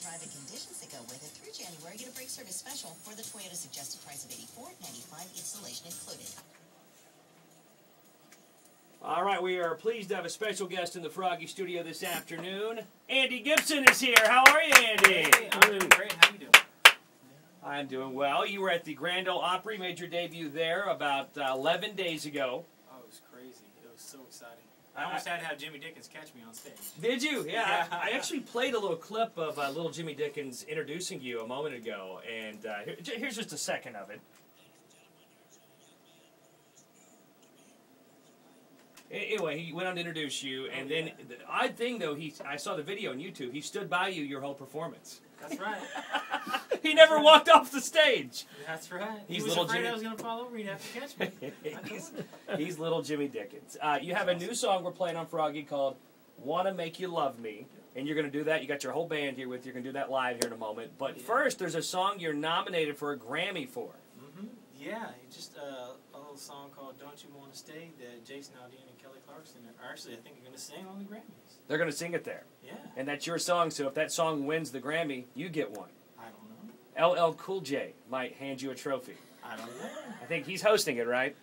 private conditions that go with it. Through January, get a brake service special for the Toyota suggested price of $84.95, installation included. All right, we are pleased to have a special guest in the Froggy Studio this afternoon. Andy Gibson is here. How are you, Andy? Hey, I'm doing great. How you doing? I'm doing well. You were at the Grand Ole Opry, made your debut there about 11 days ago. Oh, it was crazy. It was so exciting. I almost had to have Jimmy Dickens catch me on stage. Did you? Yeah. I actually played a little clip of little Jimmy Dickens introducing you a moment ago, and here's just a second of it. Anyway, he went on to introduce you, and then the odd thing, though, I saw the video on YouTube. He stood by you your whole performance. That's right. He never walked off the stage. That's right. He's he was little afraid Jimmy. I was going to fall over. He'd have to catch me. He's little Jimmy Dickens. You have a new song we're playing on Froggy called "Wanna Make You Love Me," and you're going to do that. You got your whole band here with you. You're going to do that live here in a moment. But first, there's a song you're nominated for a Grammy for. Yeah, just a little song called "Don't You Want to Stay" that Jason Aldean and Kelly Clarkson are actually, I think, are going to sing on the Grammys. They're going to sing it there. Yeah. And that's your song, so if that song wins the Grammy, you get one. I don't know. LL Cool J might hand you a trophy. I don't know. I think he's hosting it, right?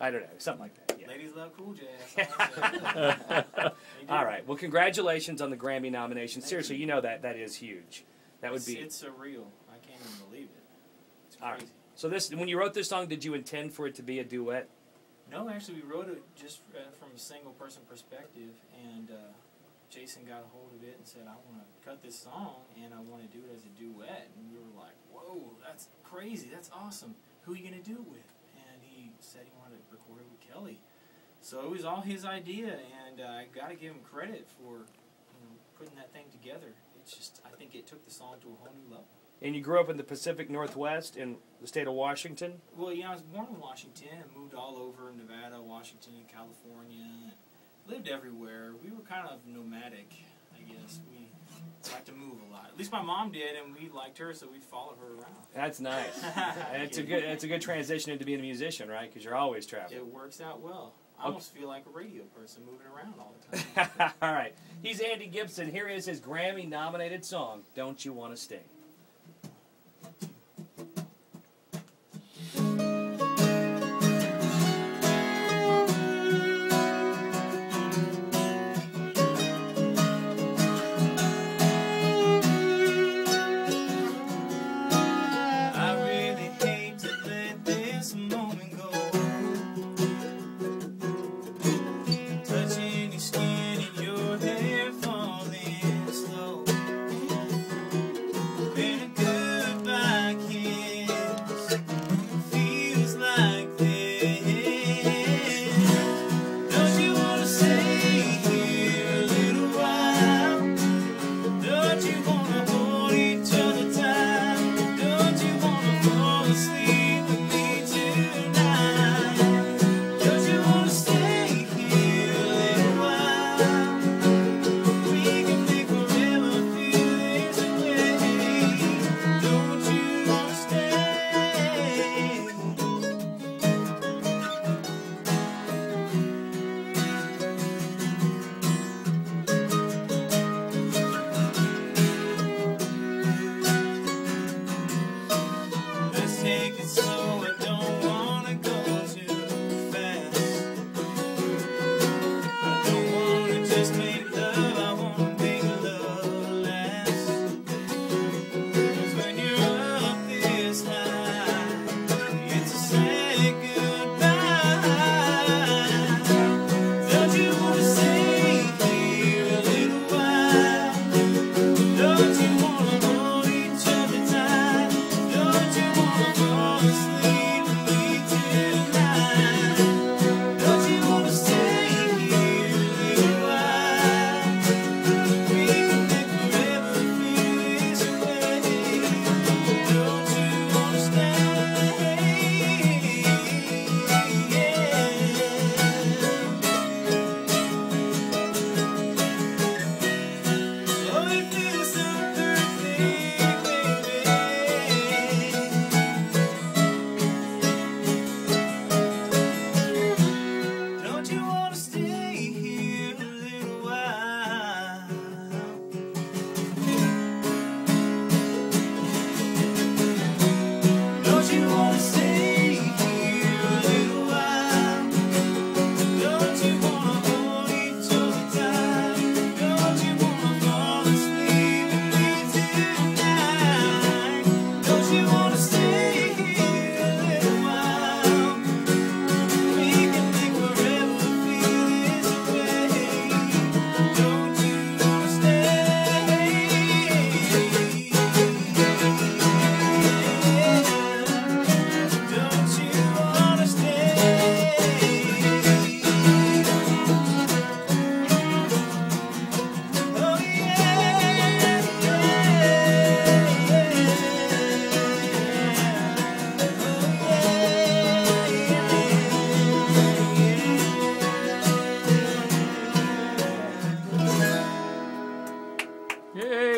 I don't know. Something like that. Yeah. Ladies love Cool J. That's all, all right. Well, congratulations on the Grammy nomination. Seriously, you know that is huge. That would be. It's surreal. I can't even believe it. It's crazy. All right. So when you wrote this song, did you intend for it to be a duet? No, actually, we wrote it just from a single-person perspective, and Jason got a hold of it and said, I want to cut this song, and I want to do it as a duet. And we were like, whoa, that's crazy. That's awesome. Who are you going to do it with? And he said he wanted to record it with Kelly. So it was all his idea, and I got to give him credit for putting that thing together. It's just, I think it took the song to a whole new level. And you grew up in the Pacific Northwest in the state of Washington? Well, yeah, I was born in Washington and moved all over Nevada, Washington, California. Lived everywhere. We were kind of nomadic, I guess. We liked to move a lot. At least my mom did, and we liked her, so we followed her around. That's nice. And it's a good transition into being a musician, right? Because you're always traveling. It works out well. I almost feel like a radio person moving around all the time. All right. He's Andy Gibson. Here is his Grammy-nominated song, "Don't You Want to Stay."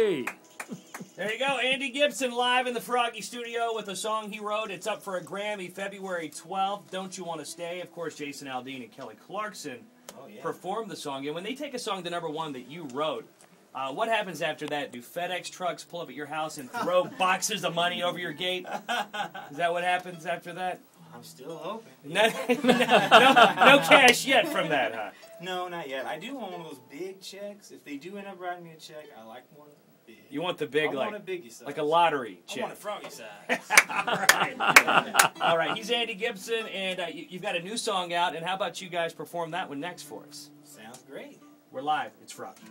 Hey. There you go, Andy Gibson live in the Froggy studio with a song he wrote. It's up for a Grammy February 12th. Don't You Want to Stay? Of course, Jason Aldean and Kelly Clarkson performed the song. And when they take a song to #1 that you wrote, what happens after that? Do FedEx trucks pull up at your house and throw boxes of money over your gate? Is that what happens after that? I'm still hoping. No cash yet from that, huh? No, not yet. I do want one of those big checks. If they do end up writing me a check, I like one big. You want the big, I want a biggie size. like a lottery check. I want a froggy size. All right, he's Andy Gibson, and you've got a new song out, and how about you guys perform that one next for us? Sounds great. We're live. It's Froggy.